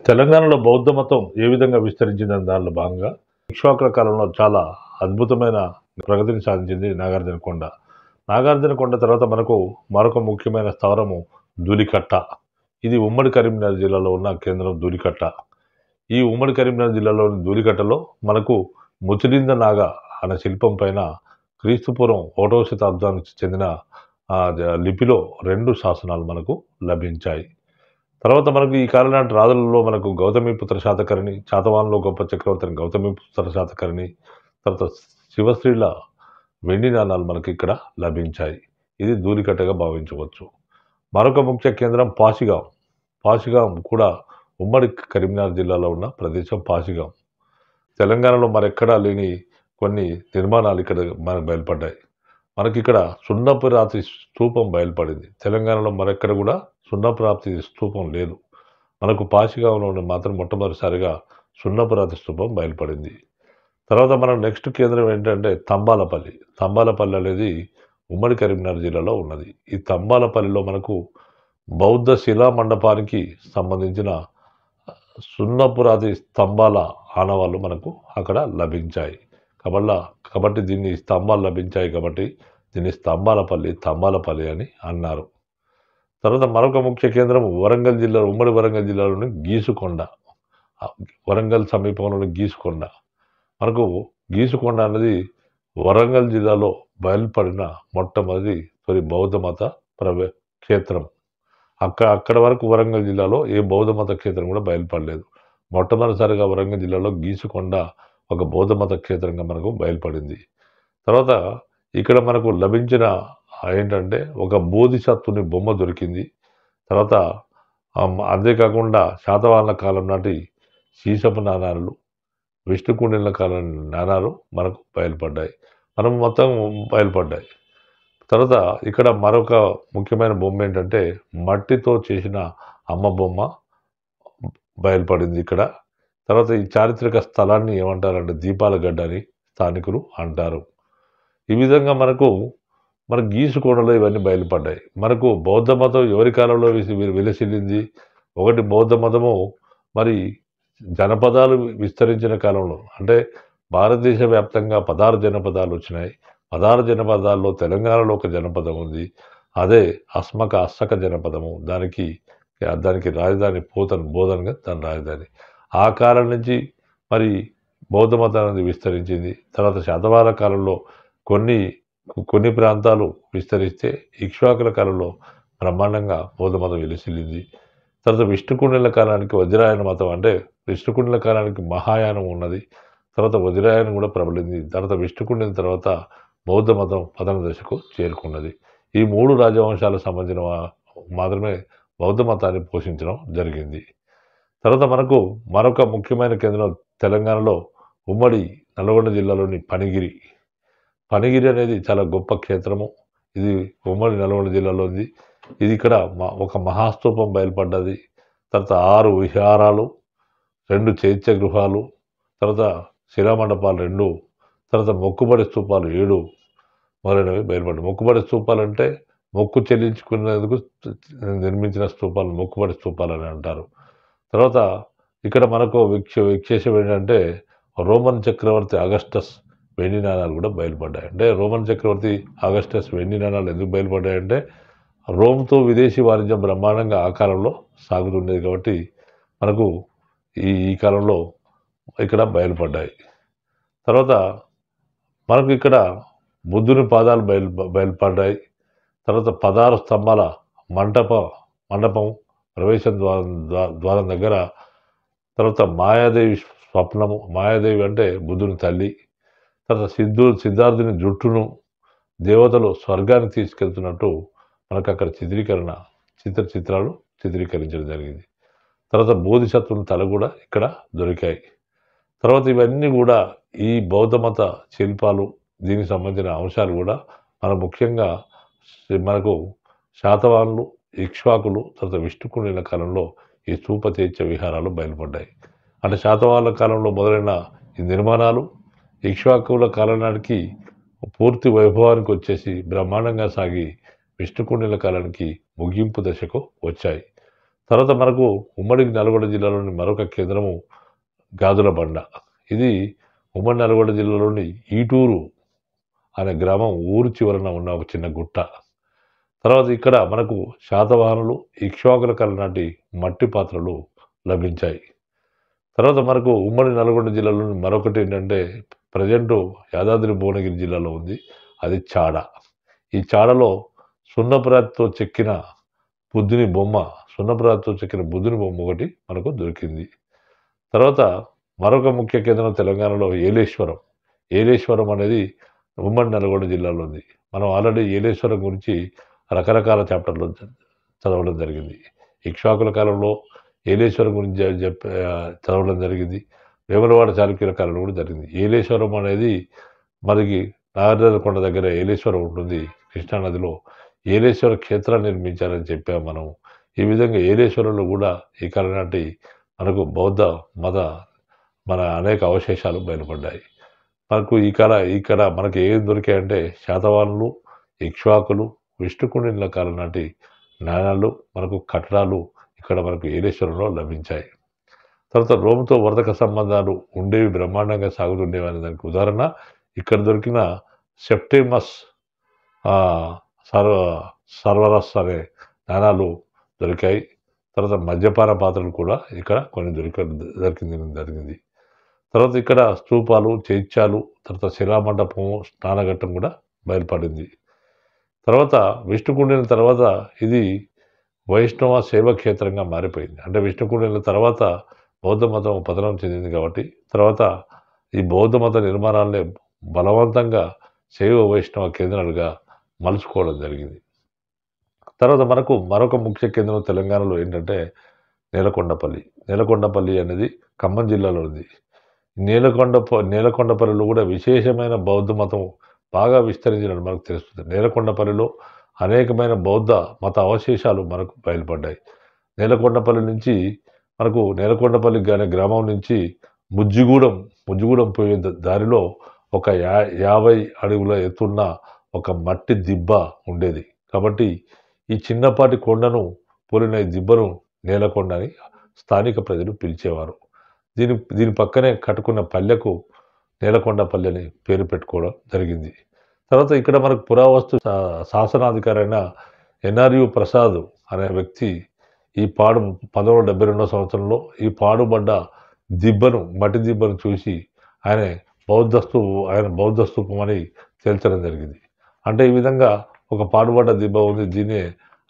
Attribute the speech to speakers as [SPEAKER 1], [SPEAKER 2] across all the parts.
[SPEAKER 1] తెలంగాణలో బౌద్ధ మతం ఏ విధంగా విస్తరించిందని దానిలో భాగంగా ఇక్ష్వాకుల కాలంలో చాలా అద్భుతమైన ప్రగతిని సాధించింది నాగార్జునకొండ. నాగార్జునకొండ తర్వాత మనకు మరొక ముఖ్యమైన స్థావరము ధూళికట్ట. ఇది ఉమ్మడి కరీంనగర్ జిల్లాలో ఉన్న కేంద్రం ధూళికట్ట. ఈ ఉమ్మడి కరీంనగర్ జిల్లాలోని ధూళికట్టలో మనకు ముచిలింద నాగ అనే శిల్పం పైన క్రీస్తుపూర్వం 1వ శతాబ్దానికి చెందిన లిపిలో 2 శాసనాలు మనకు లభించాయి. తర్వాత మనకు ఈ కాలనాటి రాజులలో మనకు గౌతమిపుత్ర శాతకర్ణి, శాతవాహనులో గొప్ప చక్రవర్తిని గౌతమిపుత్ర శాతకర్ణి, తర్వాత శివశ్రీల వెండి నాణాలు మనకి ఇక్కడ లభించాయి. ఇది ధూళికట్టగా భావించవచ్చు. మరొక ముఖ్య కేంద్రం పాసిగాం. పాసిగాం కూడా ఉమ్మడి కరీంనగర్ జిల్లాలో ఉన్న ప్రదేశం పాసిగాం. తెలంగాణలో మరెక్కడా లేని కొన్ని నిర్మాణాలు ఇక్కడ మనకు బయలుపడ్డాయి. మనకిక్కడ సున్నపు రాతి స్తూపం బయలుపడింది. తెలంగాణలో మరెక్కడ కూడా సున్నపు రాతి స్తూపం లేదు. మనకు పాసిగాంలో మాత్రం మొట్టమొదటిసారిగా సున్నపు రాతి స్తూపం బయలుపడింది. తర్వాత మనం నెక్స్ట్ కేంద్రం ఏంటంటే తంబాలపల్లి. తంబాలపల్లి అనేది ఉమ్మడి కరీంనగర్ జిల్లాలో ఉన్నది. ఈ తంబాలపల్లిలో మనకు బౌద్ధ శిలా మండపానికి సంబంధించిన సున్నపు రాతి స్తంభాల ఆనవాళ్ళు మనకు అక్కడ లభించాయి. కాబట్టి దీన్ని స్తంభాలు లభించాయి కాబట్టి దీన్ని తంబాలపల్లి అని అన్నారు. తర్వాత మరొక ముఖ్య కేంద్రం వరంగల్ జిల్లా, ఉమ్మడి వరంగల్ జిల్లాలోని గీసుకొండ. వరంగల్ సమీపంలోని గీసుకొండ. మనకు గీసుకొండ అనేది వరంగల్ జిల్లాలో బయలుపడిన మొట్టమొదటి బౌద్ధ మత క్షేత్రం. అక్కడ వరకు వరంగల్ జిల్లాలో ఏ బౌద్ధ మత క్షేత్రం కూడా బయలుపడలేదు. మొట్టమొదటిసారిగా వరంగల్ జిల్లాలో గీసుకొండ ఒక బౌద్ధ మత క్షేత్రంగా మనకు బయలుపడింది. తర్వాత ఇక్కడ మనకు లభించిన ఏంటంటే ఒక బోధిసత్వుని బొమ్మ దొరికింది. తర్వాత అంతేకాకుండా శాతవాహనుల కాలం నాటి సీసపు నాణాలు, విష్ణుకుండిల కాలం నాణాలు మనకు బయలుపడ్డాయి. బయలుపడ్డాయి. తర్వాత ఇక్కడ మరొక ముఖ్యమైన బొమ్మ ఏంటంటే మట్టితో చేసిన అమ్మ బొమ్మ బయలుపడింది ఇక్కడ. తర్వాత ఈ చారిత్రక స్థలాన్ని ఏమంటారంటే దీపాల గడ్డ అని స్థానికులు అంటారు. ఈ విధంగా మనకు గీసుకొండలో ఇవన్నీ బయలుపడ్డాయి. మనకు బౌద్ధ మతం ఎవరి కాలంలో విలసిల్లింది? ఒకటి బౌద్ధ మతము మరి జనపదాలు విస్తరించిన కాలంలో, అంటే భారతదేశ వ్యాప్తంగా 16 జనపదాలు వచ్చినాయి. 16 జనపదాల్లో తెలంగాణలో ఒక జనపదం ఉంది. అదే అస్సక జనపదము. దానికి రాజధాని బోధనగా దాని రాజధాని. ఆ కాలం నుంచి మరి బౌద్ధ మతం అనేది విస్తరించింది. తర్వాత శాతవాహనుల కాలంలో కొన్ని ప్రాంతాలు విస్తరిస్తే ఇక్ష్వాకుల కాలంలో బ్రహ్మాండంగా బౌద్ధ మతం విలసిల్లింది. తర్వాత విష్ణుకుండిల కాలానికి వజ్రాయన మతం, అంటే విష్ణుకుండిల కాలానికి మహాయానం ఉన్నది. తర్వాత వజ్రాయనం కూడా ప్రబలింది. తర్వాత విష్ణుకుండిన తర్వాత బౌద్ధ మతం పతన దశకు చేరుకున్నది. ఈ 3 రాజవంశాలకు సంబంధించిన మాత్రమే బౌద్ధ మతాన్ని పోషించడం జరిగింది. తర్వాత మనకు మరొక ముఖ్యమైన కేంద్రం తెలంగాణలో ఉమ్మడి నల్గొండ జిల్లాలోని పనిగిరి అనేది చాలా గొప్ప క్షేత్రము. ఇది ఉమ్మడి నల్గొండ జిల్లాలో ఉంది. ఇది ఇక్కడ ఒక మహాస్తూపం బయలుపడ్డది. తర్వాత 6 విహారాలు, 2 చైత్య గృహాలు, తర్వాత శిలామండపాలు 2, తర్వాత మొక్కుబడి స్తూపాలు 7 మొదలైనవి బయలుపడ్డాయి. మొక్కుబడి స్తూపాలు అంటే మొక్కు చెల్లించుకునేందుకు నిర్మించిన స్తూపాలు మొక్కుబడి స్తూపాలు అని అంటారు. తర్వాత ఇక్కడ మనకు విశేషం ఏంటంటే రోమన్ చక్రవర్తి అగస్టస్ వెండి నాణాలు కూడా బయలుపడ్డాయి. అంటే రోమన్ చక్రవర్తి అగస్టస్ వెండి నాణాలు ఎందుకు బయలుపడ్డాయంటే రోమ్తో విదేశీ వాణిజ్యం బ్రహ్మాండంగా ఆ కాలంలో సాగుతుండేది కాబట్టి మనకు ఈ కాలంలో ఇక్కడ బయలుపడ్డాయి. తర్వాత మనకు ఇక్కడ బుద్ధుని పాదాలు బయలుపడ్డాయి. తర్వాత 16 స్తంభాల మండపం ప్రవేశం ద్వారం దగ్గర. తర్వాత మాయాదేవి స్వప్నము. మాయాదేవి అంటే బుద్ధుని తల్లి. తర్వాత సిద్ధార్థుని జుట్టును దేవతలు స్వర్గానికి తీసుకెళ్తున్నట్టు మనకు అక్కడ చిత్రాలు చిత్రీకరించడం జరిగింది. తర్వాత బోధిసత్వుని తల కూడా ఇక్కడ దొరికాయి. తర్వాత ఇవన్నీ కూడా ఈ బౌద్ధ మత శిల్పాలు, దీనికి సంబంధించిన అంశాలు కూడా ముఖ్యంగా మనకు శాతవాహనులు, ఇక్ష్వాకులు, తర్వాత విష్ణుకుండిల కాలంలో ఈ స్తూప చైత్య విహారాలు బయలుపడ్డాయి. అంటే శాతవాహనుల కాలంలో మొదలైన ఈ నిర్మాణాలు ఇక్ష్వాకుల కాలం నాటికి పూర్తి వైభవానికి వచ్చేసి బ్రహ్మాండంగా సాగి విష్ణుకుండిల కాలానికి ముగింపు దశకు వచ్చాయి. తర్వాత మనకు ఉమ్మడి నల్గొండ జిల్లాలోని మరొక కేంద్రము గాజుల బండ. ఇది ఉమ్మడి నల్గొండ జిల్లాలోని ఈటూరు అనే గ్రామం ఊరు చివరన ఉన్న ఒక చిన్న గుట్ట. తర్వాత ఇక్కడ మనకు శాతవాహనులు, ఇక్ష్వాకుల కాలం నాటి మట్టి పాత్రలు లభించాయి. తర్వాత మనకు ఉమ్మడి నల్గొండ జిల్లాలోని మరొకటి ఏంటంటే ప్రజెంటు యాదాద్రి భువనగిరి జిల్లాలో ఉంది. అది చాడ. ఈ చాడలో సున్నపురాతితో చెక్కిన బుద్ధుని బొమ్మ ఒకటి మనకు దొరికింది. తర్వాత మరొక ముఖ్య కేంద్రం తెలంగాణలో ఏలేశ్వరం. ఏలేశ్వరం అనేది ఉమ్మడి నల్గొండ జిల్లాలో ఉంది. మనం ఆల్రెడీ ఏలేశ్వరం గురించి రకరకాల చాప్టర్లో చదవడం జరిగింది. ఇక్ష్వాకుల కాలంలో ఏలేశ్వరం గురించి చదవడం జరిగింది. వేములవాడ చాళుక్యుల కాలంలో కూడా జరిగింది. ఏలేశ్వరం అనేది మనకి నాగార్జునకొండ దగ్గర ఏలేశ్వరం ఉంటుంది. కృష్ణానదిలో ఏలేశ్వర క్షేత్రాన్ని నిర్మించారని చెప్పాము మనం. ఈ విధంగా ఏలేశ్వరంలో కూడా ఈ కాలం నాటి మనకు బౌద్ధ మన అనేక అవశేషాలు బయలుపడ్డాయి. మనకు ఇక్కడ మనకి ఏం దొరికాయంటే శాతవాహనులు, ఇక్ష్వాకులు, విష్ణుకుండినుల కాలం నాటి నాణాలు, మనకు కట్టడాలు ఇక్కడ మనకు ఏలేశ్వరంలో లభించాయి. తర్వాత రోమ్తో వర్తక సంబంధాలు ఉండేవి, బ్రహ్మాండంగా సాగుతుండేవి అనే దానికి ఉదాహరణ ఇక్కడ దొరికిన సెప్టిమస్ సర్వరస్ అనే నాణాలు దొరికాయి. తర్వాత మద్యపాన పాత్రలు కూడా ఇక్కడ కొన్ని జరిగింది. తర్వాత ఇక్కడ స్తూపాలు, చైత్యాలు, తర్వాత శిలామండపము, స్నానఘట్టం కూడా బయలుపడింది. తర్వాత విష్ణుకుండిన తర్వాత ఇది వైష్ణవ సేవక్షేత్రంగా మారిపోయింది. అంటే విష్ణుకుండిన తర్వాత బౌద్ధ మతం పతనం చెందింది కాబట్టి తర్వాత ఈ బౌద్ధ మత నిర్మాణాలనే బలవంతంగా శైవ వైష్ణవ కేంద్రాలుగా మలుచుకోవడం జరిగింది. తర్వాత మనకు మరొక ముఖ్య కేంద్రం తెలంగాణలో ఏంటంటే నేలకొండపల్లి అనేది ఖమ్మం జిల్లాలో ఉంది. నేలకొండపల్లిలో కూడా విశేషమైన బౌద్ధ మతం బాగా విస్తరించినట్టు మనకు తెలుస్తుంది. నేలకొండపల్లిలో అనేకమైన బౌద్ధ మత అవశేషాలు మనకు బయలుపడ్డాయి. నేలకొండపల్లి అనే గ్రామం నుంచి ముజ్జిగూడెం పోయే దారిలో ఒక 50 అడుగుల ఎత్తున్న ఒక మట్టి దిబ్బ ఉండేది. కాబట్టి ఈ చిన్నపాటి కొండను పోలిన ఈ దిబ్బను నేలకొండ అని స్థానిక ప్రజలు పిలిచేవారు. దీని పక్కనే కట్టుకున్న పల్లెకు నేలకొండపల్లి అని పేరు పెట్టుకోవడం జరిగింది. తర్వాత ఇక్కడ మనకు పురావస్తు శాసనాధికారి అయిన ఎన్ఆర్యు ప్రసాద్ అనే వ్యక్తి ఈ 1972 సంవత్సరంలో ఈ పాడుబడ్డ మట్టి దిబ్బను చూసి ఆయన బౌద్ధ స్తూపం అని తేల్చడం జరిగింది. అంటే ఈ విధంగా ఒక పాడుబడ్డ దిబ్బ ఉంది, దీన్ని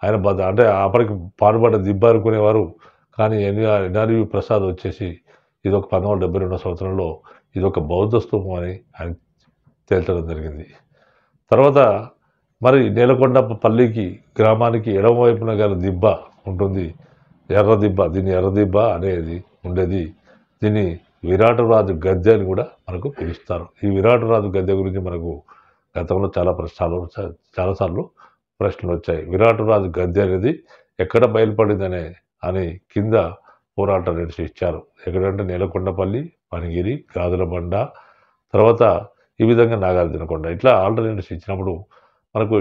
[SPEAKER 1] ఆయన అంటే అప్పటికి పాడుబడ్డ దిబ్బ అనుకునేవారు. కానీ ఎన్ఆర్యు ప్రసాద్ వచ్చేసి ఇది ఒక 1972 సంవత్సరంలో ఇది ఒక బౌద్ధ స్తూపం అని ఆయన తేల్చడం జరిగింది. తర్వాత మరి నేలకొండపల్లికి గ్రామానికి ఎడమవైపున గల దిబ్బ ఉంటుంది, ఎర్రదిబ్బ. దీన్ని ఎర్రదిబ్బ అనేది ఉండేది. దీన్ని విరాటరాజు గద్దె అని కూడా మనకు పిలుస్తారు. ఈ విరాటరాజు గద్దె గురించి మనకు గతంలో చాలాసార్లు ప్రశ్నలు వచ్చాయి. విరాటరాజు గద్దె అనేది ఎక్కడ బయలుపడిందనే అని కింద పోరాటాలు ఇచ్చారు. ఎక్కడంటే నేలకొండపల్లి, పనిగిరి, గాజులబండ, తర్వాత ఈ విధంగా నాగార్జునకొండ, ఇట్లా ఆల్టర్నేటివ్స్ ఇచ్చినప్పుడు మనకు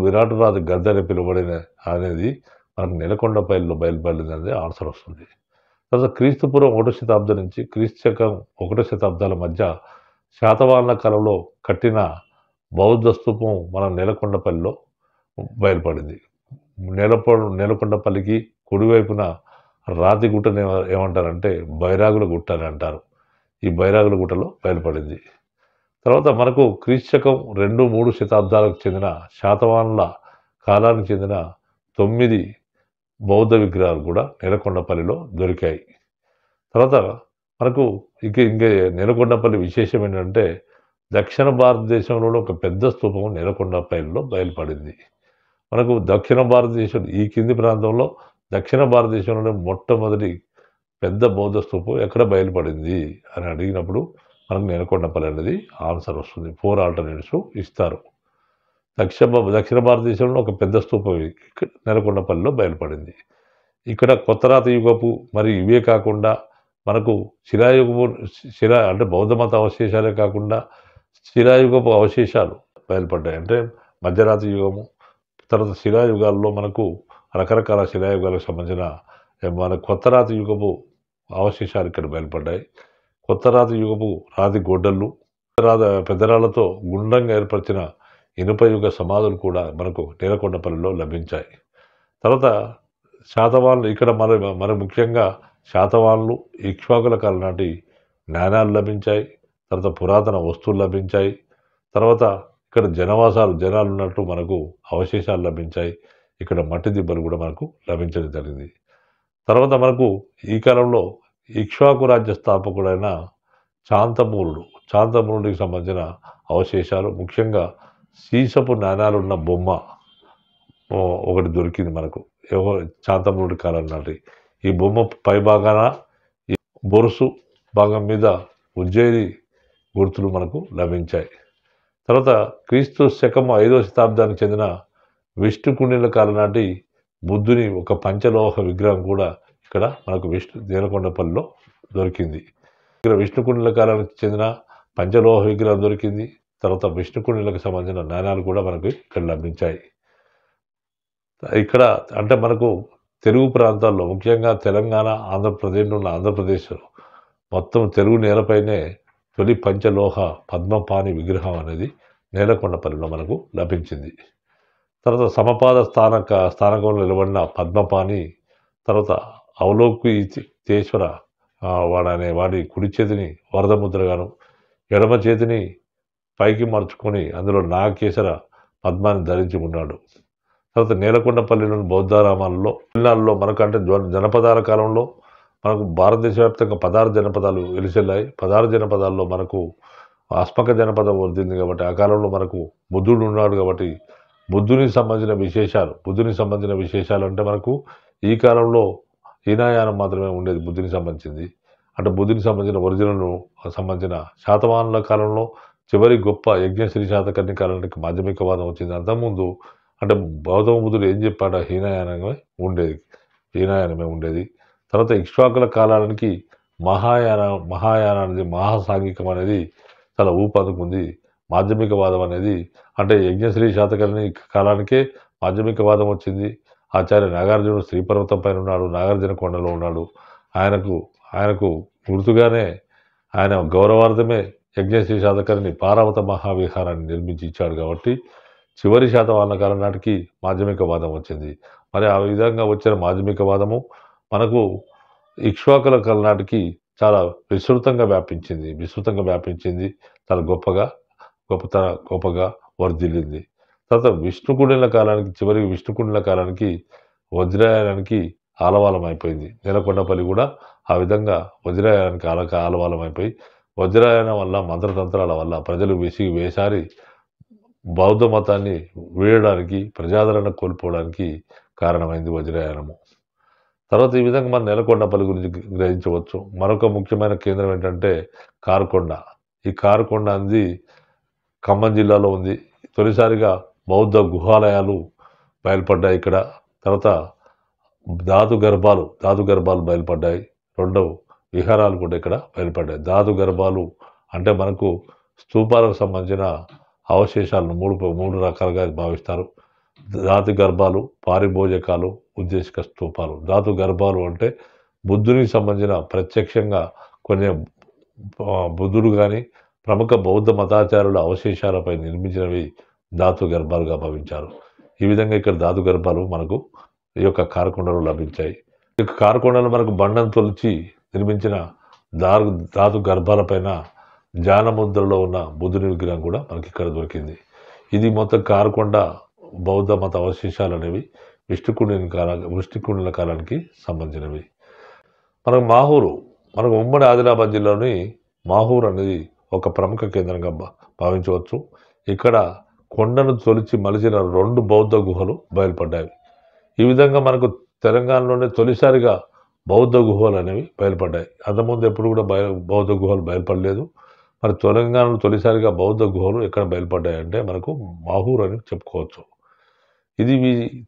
[SPEAKER 1] విరాటరాజు గద్దె అని పిలువబడిన అనేది మనకు నేలకొండపల్లిలో బయలుపడింది అనేది ఆన్సర్ వస్తుంది. తర్వాత క్రీస్తుపూర్వం 1వ శతాబ్దం నుంచి క్రీస్తుశకం 1వ శతాబ్దాల మధ్య శాతవాహనుల కాలంలో కట్టిన బౌద్ధ స్తూపం మన నేలకొండపల్లిలో బయలుపడింది. నేలకొండపల్లికి కుడివైపున రాతి గుట్టను ఏమంటారంటే బైరాగుల గుట్ట అని అంటారు. ఈ బైరాగుల గుట్టలో బయలుపడింది. తర్వాత మనకు క్రీస్తుశకం 2-3 శతాబ్దాలకు చెందిన శాతవాహనుల కాలానికి చెందిన 9 బౌద్ధ విగ్రహాలు కూడా నేలకొండపల్లిలో దొరికాయి. తర్వాత మనకు ఇంకే నేలకొండపల్లి విశేషం ఏంటంటే దక్షిణ భారతదేశంలోనే ఒక పెద్ద స్తూపం నేలకొండపల్లిలో బయలుపడింది. మనకు దక్షిణ భారతదేశం ఈ కింది ప్రాంతంలో దక్షిణ భారతదేశంలోనే మొట్టమొదటి పెద్ద బౌద్ధ స్తూపం ఎక్కడ బయలుపడింది అని అడిగినప్పుడు మనకు నేలకొండపల్లి అనేది ఆన్సర్ వస్తుంది. 4 ఆల్టర్నేటివ్స్ ఇస్తారు. దక్షిణ భారతదేశంలో ఒక పెద్ద స్తూపం నేలకొండపల్లిలో బయలుపడింది. ఇక్కడ కొత్త రాతి యుగపు మరి ఇవే కాకుండా మనకు అంటే బౌద్ధ మత అవశేషాలే కాకుండా శిలాయుగపు అవశేషాలు బయలుపడ్డాయి. అంటే మధ్యరాతి యుగము, తర్వాత శిలాయుగాల్లో మనకు రకరకాల శిలాయుగాలకు సంబంధించిన మన కొత్త రాతి యుగపు అవశేషాలు ఇక్కడ బయలుపడ్డాయి. కొత్త రాతి యుగపు రాతి గోడళ్ళు, పెద్దరాళ్లతో గుండ్రంగా ఏర్పరిచిన ఇనుప యుగ సమాధులు కూడా మనకు నేలకొండపల్లిలో లభించాయి. తర్వాత శాతవాహనులు ఇక్కడ మరి ముఖ్యంగా శాతవాహనులు, ఇక్ష్వాకుల కాలం నాటి నాణాలు లభించాయి. తర్వాత పురాతన వస్తువులు లభించాయి. తర్వాత ఇక్కడ జనాలు ఉన్నట్టు మనకు అవశేషాలు లభించాయి. ఇక్కడ మట్టి దిబ్బలు కూడా మనకు లభించడం జరిగింది. తర్వాత మనకు ఈ కాలంలో ఇక్ష్వాకు రాజ్య స్థాపకుడైన శాంతమూలుడికి సంబంధించిన అవశేషాలు, ముఖ్యంగా సీసపు నాణాలున్న బొమ్మ ఒకటి దొరికింది మనకు శాంతమూలుడి కాలం నాటి. ఈ బొమ్మ పై భాగాన ఈ బొరుసు భాగం మీద ఉజ్జయిని గుర్తులు మనకు లభించాయి. తర్వాత క్రీస్తు శకం 5వ శతాబ్దానికి చెందిన విష్ణుకుండిల కాలం నాటి బుద్ధుని ఒక పంచలోహ విగ్రహం కూడా ఇక్కడ మనకు నేలకొండపల్లిలో దొరికింది. ఇక్కడ విష్ణుకుండిల కాలానికి చెందిన పంచలోహ విగ్రహం దొరికింది. తర్వాత విష్ణుకుండిలకు సంబంధించిన నాణాలు కూడా మనకు ఇక్కడ లభించాయి. ఇక్కడ అంటే మనకు తెలుగు ప్రాంతాల్లో ముఖ్యంగా తెలంగాణ, ఆంధ్రప్రదేశ్ మొత్తం తెలుగు నేలపైనే తొలి పంచలోహ పద్మపాణి విగ్రహం అనేది నేలకొండపల్లిలో మనకు లభించింది. తర్వాత సమపాద స్థానకంలో నిలబడిన పద్మపాణి, తర్వాత అవలోకితేశ్వర వాడి కుడి చేతిని వరదముద్రగాను, ఎడమ చేతిని పైకి మార్చుకొని అందులో నాగకేసర పద్మాన్ని ధరించి ఉన్నాడు. తర్వాత నేలకొండపల్లిలోని బౌద్ధారామాలలో మనకు అంటే జనపదాల కాలంలో మనకు భారతదేశ వ్యాప్తంగా 16 జనపదాలు వెలిసెల్లాయి. 16 జనపదాల్లో మనకు అస్మక జనపదం వదిలింది కాబట్టి ఆ కాలంలో మనకు బుద్ధుడు ఉన్నాడు కాబట్టి బుద్ధునికి సంబంధించిన విశేషాలు అంటే మనకు ఈ కాలంలో హీనాయానం మాత్రమే ఉండేది బుద్ధునికి సంబంధించింది. అంటే బుద్ధునికి సంబంధించిన ఒరిజినల్ సంబంధించిన శాతవాహనుల కాలంలో చివరి గొప్ప యజ్ఞశ్రీ శాతకర్ణి కాలానికి మాధ్యమికవాదం వచ్చింది. అంతకుముందు అంటే గౌతమ బుద్ధుడు ఏం చెప్పాడో హీనాయానమే ఉండేది. తర్వాత ఇక్ష్వాకుల కాలానికి మహాయానం అనేది మహాసాంఘికం అనేది చాలా ఊపందుకుంది. మాధ్యమికవాదం అనేది అంటే యజ్ఞశ్రీ శాతకర్ణి కాలానికే మాధ్యమికవాదం వచ్చింది. ఆచార్య నాగార్జునుడు శ్రీపర్వతం పైన ఉన్నాడు, నాగార్జున కొండలో ఉన్నాడు. ఆయనకు గుర్తుగానే ఆయన గౌరవార్థమే యజ్ఞశ్రీ శాతకర్ణి పార్వత మహావిహారాన్ని నిర్మించి ఇచ్చాడు కాబట్టి చివరి శాతవాహన కాలం నాటికి మాధ్యమికవాదం వచ్చింది. మరి ఆ విధంగా వచ్చిన మాధ్యమికవాదము మనకు ఇక్ష్వాకుల కాలం నాటికి చాలా విస్తృతంగా వ్యాపించింది. చాలా గొప్పగా వర్ధిల్లింది. తర్వాత చివరికి విష్ణుకుండిల కాలానికి వజ్రాయనానికి ఆలవాలం అయిపోయింది. నేలకొండపల్లి కూడా ఆ విధంగా వజ్రాయనానికి ఆలవాలం అయిపోయి వజ్రాయనం వల్ల మంత్రతంత్రాల వల్ల ప్రజలు వేసారి బౌద్ధ మతాన్ని వీడడానికి, ప్రజాదరణ కోల్పోవడానికి కారణమైంది వజ్రాయనము. తర్వాత ఈ విధంగా మనం నేలకొండపల్లి గురించి గ్రహించవచ్చు. మరొక ముఖ్యమైన కేంద్రం ఏంటంటే కారుకొండ. ఈ కారుకొండ అనేది ఖమ్మం జిల్లాలో ఉంది. తొలిసారిగా బౌద్ధ గుహాలయాలు బయలుపడ్డాయి ఇక్కడ. తర్వాత ధాతు గర్భాలు బయలుపడ్డాయి. 2 విహారాలు కూడా ఇక్కడ బయలుపడ్డాయి. ధాతు గర్భాలు అంటే మనకు స్తూపాలకు సంబంధించిన అవశేషాలను మూడు రకాలుగా భావిస్తారు. ధాతు గర్భాలు, పారిభోజకాలు, ఉద్దేశిక స్తూపాలు. ధాతు గర్భాలు అంటే బుద్ధునికి సంబంధించిన ప్రత్యక్షంగా కొన్ని బుద్ధుడు కానీ ప్రముఖ బౌద్ధ మతాచారుల అవశేషాలపై నిర్మించినవి ధాతు గర్భాలుగా భావించారు. ఈ విధంగా ఇక్కడ ధాతు గర్భాలు మనకు ఈ యొక్క కారుకొండలో లభించాయి. ఈ యొక్క కారుకొండలు మనకు బండను తొలిచి నిర్మించిన ధాతు గర్భాలపైన జానముద్రలో ఉన్న బుద్ధుని విగ్రహం కూడా మనకి ఇక్కడ దొరికింది. ఇది మొత్తం కారుకొండ బౌద్ధ మత అవశేషాలు అనేవి విష్ణుకుండిల కాలానికి సంబంధించినవి. మనకు ఉమ్మడి ఆదిలాబాద్ జిల్లాలోని మాహూర్ అనేది ఒక ప్రముఖ కేంద్రంగా భావించవచ్చు. ఇక్కడ కొండను తొలిచి మలిచిన 2 బౌద్ధ గుహలు బయలుపడ్డాయి. ఈ విధంగా మనకు తెలంగాణలోనే తొలిసారిగా బౌద్ధ గుహలు అనేవి బయలుపడ్డాయి. అంతకుముందు ఎప్పుడు కూడా బౌద్ధ గుహలు బయలుపడలేదు. మరి తెలంగాణలో తొలిసారిగా బౌద్ధ గుహలు ఎక్కడ బయలుపడ్డాయంటే మనకు మాహూర్ అని చెప్పుకోవచ్చు. ఇది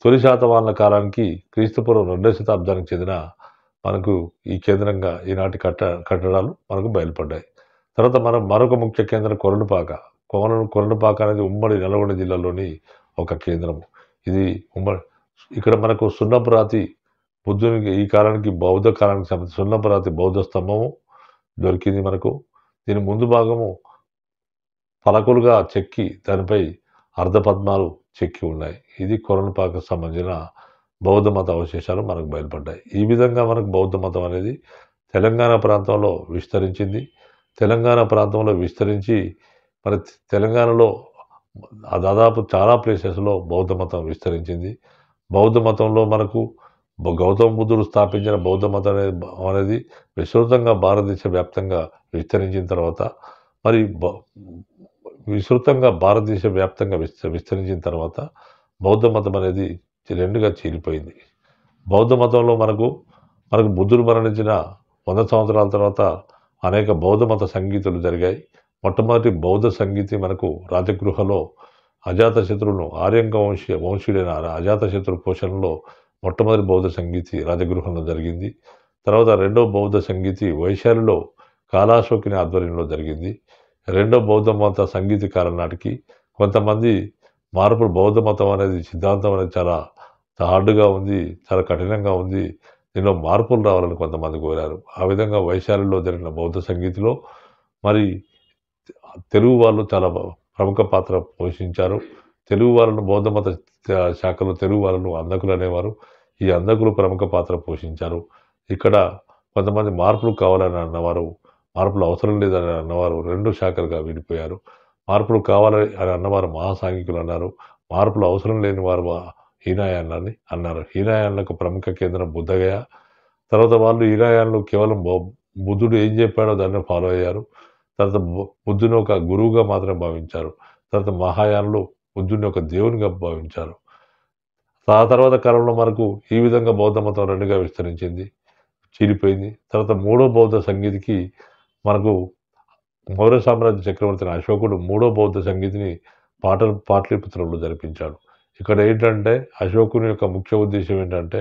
[SPEAKER 1] తొలి శాతవాహనుల కాలానికి క్రీస్తుపూర్వం 2వ శతాబ్దానికి చెందిన మనకు ఈ కేంద్రంగా ఈనాటి కట్టడాలు మనకు బయలుపడ్డాయి. తర్వాత మరొక ముఖ్య కేంద్రం కొరణపాక అనేది ఉమ్మడి నల్గొండ జిల్లాలోని ఒక కేంద్రము. ఇది ఇక్కడ మనకు సున్నపు రాతి బుద్ధునికి ఈ కాలానికి బౌద్ధ కాలానికి సంబంధించి సున్నపరాతి బౌద్ధ స్తంభము దొరికింది మనకు. దీని ముందు భాగము పలకలుగా చెక్కి దానిపై అర్ధపద్మాలు చెక్కి ఉన్నాయి. ఇది కొలనుపాకకు సంబంధించిన బౌద్ధ మత అవశేషాలు మనకు బయలుపడ్డాయి. ఈ విధంగా మనకు బౌద్ధ మతం అనేది తెలంగాణ ప్రాంతంలో విస్తరించింది. తెలంగాణ ప్రాంతంలో విస్తరించి మరి తెలంగాణలో దాదాపు చాలా ప్లేసెస్లో బౌద్ధ మతం విస్తరించింది. బౌద్ధ మతంలో మనకు గౌతమ బుద్ధుడు స్థాపించిన బౌద్ధ మతం అనేది విస్తృతంగా భారతదేశ వ్యాప్తంగా విస్తరించిన తర్వాత మరి విస్తృతంగా భారతదేశ వ్యాప్తంగా విస్తరించిన తర్వాత బౌద్ధ మతం అనేది రెండుగా చీలిపోయింది. బౌద్ధ మతంలో మనకు బుద్ధుడు మరణించిన 100 సంవత్సరాల తర్వాత అనేక బౌద్ధ మత సంగీతులు జరిగాయి. మొట్టమొదటి బౌద్ధ సంగీతి మనకు రాజగృహలో అజాతశత్రువును ఆర్యంక వంశీయుడైన అజాతశత్రు పోషణలో మొట్టమొదటి బౌద్ధ సంగీతి రాజగృహంలో జరిగింది. తర్వాత రెండో బౌద్ధ సంగీతి వైశాలిలో కాలాశోకిని ఆధ్వర్యంలో జరిగింది. రెండో బౌద్ధ మత సంగీతకారుల నాటికి కొంతమంది మార్పులు బౌద్ధ మతం అనేది సిద్ధాంతం అనేది చాలా హార్డ్గా ఉంది, చాలా కఠినంగా ఉంది, దీనిలో మార్పులు రావాలని కొంతమంది కోరారు. ఆ విధంగా వైశాలిలో జరిగిన బౌద్ధ సంగీతిలో మరి తెలుగు వాళ్ళు చాలా ప్రముఖ పాత్ర పోషించారు. తెలుగు వాళ్ళను బౌద్ధ మత శాఖలో తెలుగు వాళ్ళను అంధకులు అనేవారు. ఈ అంధకులు ప్రముఖ పాత్ర పోషించారు. ఇక్కడ కొంతమంది మార్పులు కావాలని అన్నవారు, మార్పులు అవసరం లేదని అన్నవారు రెండు శాఖలుగా విడిపోయారు. మార్పులు కావాలని అని అన్నవారు మహాసాంఘికులు అన్నారు. మార్పులు అవసరం లేని వారు హీనాయాన్ని అన్నారు. హీనాయాన్లకు ప్రముఖ కేంద్రం బుద్ధగయ. తర్వాత వాళ్ళు హీనాయాన్లు కేవలం బుద్ధుడు ఏం చెప్పాడో దాన్ని ఫాలో అయ్యారు. తర్వాత బుద్ధుని ఒక గురువుగా మాత్రమే భావించారు. తర్వాత మహాయానులు బుద్ధుని ఒక దేవునిగా భావించారు. ఆ తర్వాత కాలంలో మనకు ఈ విధంగా బౌద్ధ మతం రెండుగా విస్తరించింది, చీలిపోయింది. తర్వాత మూడో బౌద్ధ సంగీతికి మనకు మౌర్య సామ్రాజ్య చక్రవర్తి అశోకుడు మూడో బౌద్ధ సంగీతిని పాటలీపుత్రంలో జరిపించాడు. ఇక్కడ ఏంటంటే అశోకుని యొక్క ముఖ్య ఉద్దేశం ఏంటంటే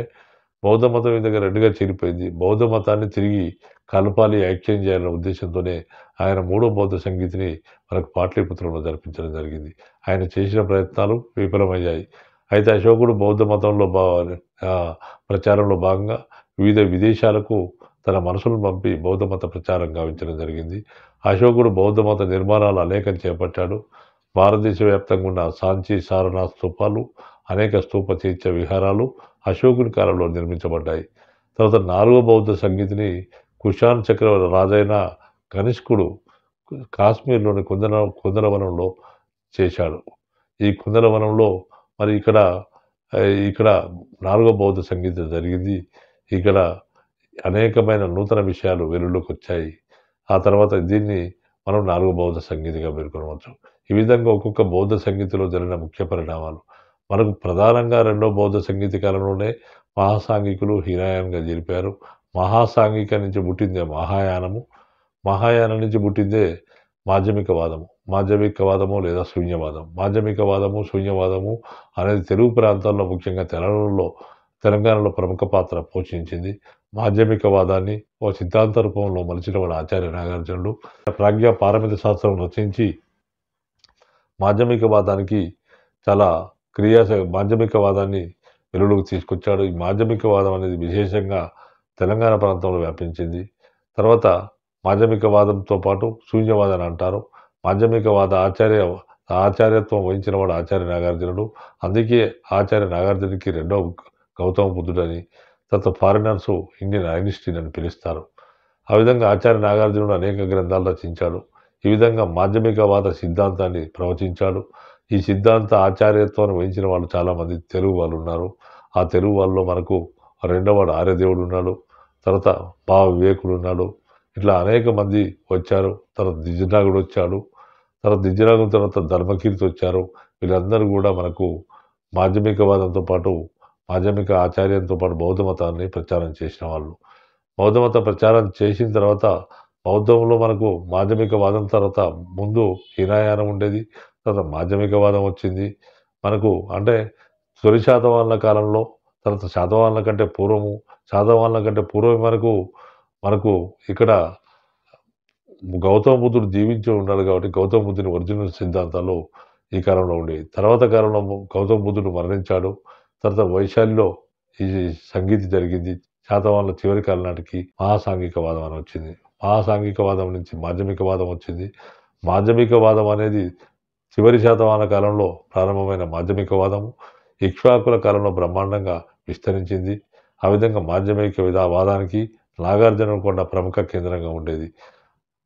[SPEAKER 1] బౌద్ధ మతం ఈ దగ్గర రెండుగా చీలిపోయింది, బౌద్ధ మతాన్ని తిరిగి కలపాలి, ఐక్యం చేయాలనే ఉద్దేశంతోనే ఆయన మూడో బౌద్ధ సంగీతిని మనకు పాటలీపుత్రంలో జరిపించడం జరిగింది. ఆయన చేసిన ప్రయత్నాలు విఫలమయ్యాయి. అయితే అశోకుడు బౌద్ధ మతంలో ప్రచారంలో భాగంగా వివిధ విదేశాలకు తన మనసులను పంపి బౌద్ధ మత ప్రచారం గావించడం జరిగింది. అశోకుడు బౌద్ధ మత నిర్మాణాలు అనేకం చేపట్టాడు. భారతదేశ వ్యాప్తంగా ఉన్న సాంచి సారనాథ్ స్తూపాలు, అనేక స్తూప చైత్య విహారాలు అశోకుని కాలంలో నిర్మించబడ్డాయి. తర్వాత నాలుగో బౌద్ధ సంగీతిని కుషాన్ చక్రవర్తి రాజైన కనిష్కుడు కాశ్మీర్లోని కుందలవనంలో చేశాడు. ఈ కుందలవనంలో మరి ఇక్కడ నాలుగో బౌద్ధ సంగీతం జరిగింది. ఇక్కడ అనేకమైన నూతన విషయాలు వెలుగులోకి వచ్చాయి. ఆ తర్వాత దీన్ని మనం నాలుగో బౌద్ధ సంగీతిగా పేర్కొనవచ్చు. ఈ విధంగా ఒక్కొక్క బౌద్ధ సంగీతిలో జరిగిన ముఖ్య పరిణామాలు మనకు ప్రధానంగా రెండో బౌద్ధ సంగీత కాలంలోనే మహాసాంఘికులు హీనాయాన్గా జరిపారు. మహాసాంఘిక నుంచి పుట్టిందే మహాయానము, మహాయానం నుంచి పుట్టిందే మాధ్యమికవాదము లేదా శూన్యవాదం. మాధ్యమికవాదము శూన్యవాదము అనేది తెలుగు ప్రాంతాల్లో ముఖ్యంగా తెలంగాణలో ప్రముఖ పాత్ర పోషించింది. మాధ్యమికవాదాన్ని ఓ సిద్ధాంత రూపంలో మలిచినవాడు ఆచార్య నాగార్జునుడు. ప్రాజ్ఞ పారమిత శాస్త్రం రచించి మాధ్యమికవాదానికి చాలా మాధ్యమికవాదాన్ని వెలుగులోకి తీసుకొచ్చాడు. ఈ మాధ్యమికవాదం అనేది విశేషంగా తెలంగాణ ప్రాంతంలో వ్యాపించింది. తర్వాత మాధ్యమికవాదంతో పాటు శూన్యవాదాన్ని అంటారు. మాధ్యమికవాద ఆచార్యత్వం వహించిన వాడు ఆచార్య నాగార్జునుడు. అందుకే ఆచార్య నాగార్జునికి రెండో గౌతమ బుద్ధుడని, తర్వాత ఫారినర్సు ఇండియన్ ఐన్స్టీన్ అని పిలుస్తారు. ఆ విధంగా ఆచార్య నాగార్జునుడు అనేక గ్రంథాలు రచించాడు. ఈ విధంగా మాధ్యమికవాద సిద్ధాంతాన్ని ప్రవచించాడు. ఈ సిద్ధాంత ఆచార్యత్వాన్ని వహించిన వాళ్ళు చాలామంది తెలుగు వాళ్ళు ఉన్నారు. ఆ తెలుగు వాళ్ళలో మనకు రెండోవాడు ఆర్యదేవుడు ఉన్నాడు. తర్వాత భావ వివేకుడు ఉన్నాడు. ఇట్లా అనేక మంది వచ్చారు. తర్వాత దిజ్జనాగుడు వచ్చాడు. తర్వాత దిజ్జనాగుడు తర్వాత ధర్మకీర్తి వచ్చారు. వీళ్ళందరూ కూడా మనకు మాధ్యమికవాదంతో పాటు మాధ్యమిక ఆచార్యంతో పాటు బౌద్ధ మతాన్ని ప్రచారం చేసిన వాళ్ళు. బౌద్ధ మత ప్రచారం చేసిన తర్వాత బౌద్ధంలో మనకు మాధ్యమికవాదం తర్వాత ముందు హీనాయానం ఉండేది, తర్వాత మాధ్యమికవాదం వచ్చింది. మనకు అంటే తొలి శాతవాహనుల కాలంలో, తర్వాత శాతవాహనుల కంటే పూర్వం మనకు ఇక్కడ గౌతమ బుద్ధుడు జీవించి ఉన్నాడు కాబట్టి గౌతమ బుద్ధుని ఒరిజినల్ సిద్ధాంతాలు ఈ కాలంలో ఉండేవి. తర్వాత కాలంలో గౌతమ బుద్ధుడు మరణించాడు. తర్వాత వైశాలిలో ఈ సంగీతి జరిగింది. శాతవాహనుల చివరి కాలం నాటికి మహాసాంఘికవాదం అని వచ్చింది. మహాసాంఘికవాదం నుంచి మాధ్యమికవాదం వచ్చింది. మాధ్యమికవాదం అనేది చివరి శాతవాహన కాలంలో ప్రారంభమైన మాధ్యమికవాదము ఇక్ష్వాకుల కాలంలో బ్రహ్మాండంగా విస్తరించింది. ఆ విధంగా మాధ్యమిక వాదానికి నాగార్జునకొండ ప్రముఖ కేంద్రంగా ఉండేది.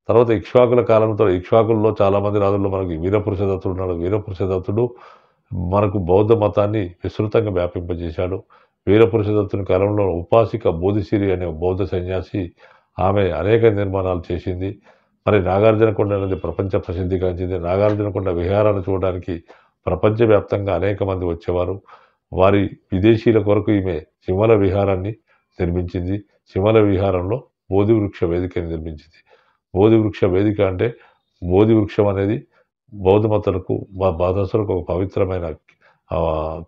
[SPEAKER 1] తర్వాత ఇక్ష్వాకుల కాలంతో ఇక్ష్వాకుల్లో చాలామంది రాజుల్లో మనకి వీరపురుషదత్తుడు ఉన్నాడు. వీరపురుషదత్తుడు మనకు బౌద్ధ మతాన్ని విస్తృతంగా వ్యాపింపజేశాడు. వీరపురుషదత్తుని కాలంలో ఉపాసిక బోధిసిరి అనే బౌద్ధ సన్యాసి ఆమె అనేక నిర్మాణాలు చేసింది. మరి నాగార్జునకొండ అనేది ప్రపంచ ప్రసిద్ధిగాంచింది. నాగార్జునకొండ విహారాన్ని చూడడానికి ప్రపంచవ్యాప్తంగా అనేక మంది వచ్చేవారు. వారి విదేశీయుల కొరకు ఈమె సిమల విహారాన్ని నిర్మించింది. సిమల విహారంలో బోధి వృక్ష వేదికని నిర్మించింది. బోధి వృక్ష వేదిక అంటే బోధి వృక్షం అనేది బౌద్ధ మతాలకు మతస్థులకు ఒక పవిత్రమైన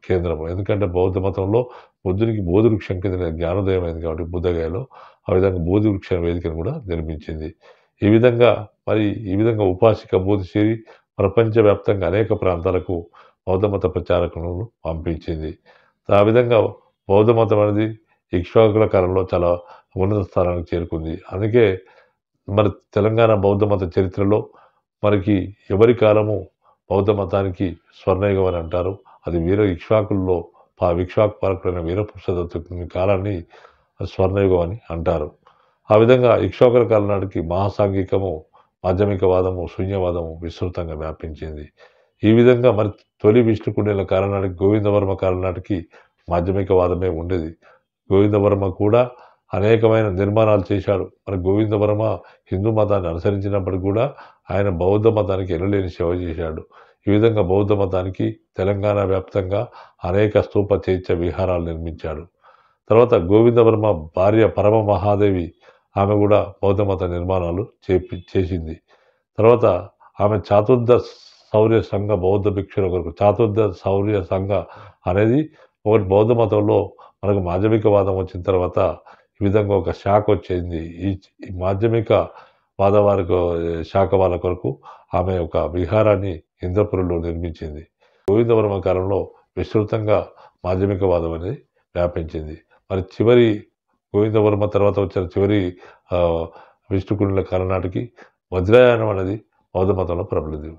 [SPEAKER 1] కేంద్రం. ఎందుకంటే బౌద్ధ మతంలో బుద్ధునికి బోధి వృక్షం కింద జ్ఞానోదయం అయింది కాబట్టి బుద్ధగయలో ఆ విధంగా బోధి వృక్ష వేదికను కూడా నిర్మించింది. ఈ విధంగా ఉపాసిక బోధిసిరి ప్రపంచవ్యాప్తంగా అనేక ప్రాంతాలకు బౌద్ధ మత ప్రచారకులను పంపించింది. ఆ విధంగా బౌద్ధ మతం అనేది ఇక్ష్వాకుల కాలంలో చాలా ఉన్నత స్థానానికి చేరుకుంది. అందుకే మన తెలంగాణ బౌద్ధ మత చరిత్రలో మనకి ఎవరి కాలము బౌద్ధ మతానికి స్వర్ణయుగం అని అంటారు. అది ఇక్ష్వాకుల్లో ఇక్ష్వాకు పాలకుడైన వీరపురుషదత్తుని కాలాన్ని స్వర్ణయుగం అని అంటారు. ఆ విధంగా ఇక్ష్వాకుల కాలం నాటికి మహాసాంఘికము, మాధ్యమికవాదము, శూన్యవాదము విస్తృతంగా వ్యాపించింది. ఈ విధంగా మరి తొలి విష్ణుకుండేల కాలం నాటికి గోవిందవర్మ కాలం నాటికి మాధ్యమికవాదమే ఉండేది. గోవిందవర్మ కూడా అనేకమైన నిర్మాణాలు చేశాడు. మరి గోవిందవర్మ హిందూ మతాన్ని అనుసరించినప్పటికీ కూడా ఆయన బౌద్ధ మతానికి ఎనలేని సేవ చేశాడు. ఈ విధంగా బౌద్ధ మతానికి తెలంగాణ వ్యాప్తంగా అనేక స్తూప చైత్య విహారాలు నిర్మించాడు. తర్వాత గోవిందవర్మ భార్య పరమ మహాదేవి ఆమె కూడా బౌద్ధ మత నిర్మాణాలు చేసింది. తర్వాత ఆమె చాతుర్ద శౌర్య సంఘ బౌద్ధ భిక్షుల కొరకు చాతుర్ద శౌర్య సంఘ అనేది ఒకటి బౌద్ధ మతంలో మనకు మాధ్యమికవాదం వచ్చిన తర్వాత ఈ విధంగా ఒక శాఖ వచ్చింది. ఈ మాధ్యమిక వాదవారికి శాఖ వాళ్ళ కొరకు ఆమె ఒక విహారాన్ని ఇంద్రపురంలో నిర్మించింది. గోవిందవర్మ కాలంలో విస్తృతంగా మాధ్యమికవాదం అనేది వ్యాపించింది. మరి చివరి గోవిందవర్మ తర్వాత వచ్చిన చివరి విష్ణుకుండుల కాలం నాటికి వజ్రాయనం అనేది బౌద్ధ మతంలో ప్రబలింది.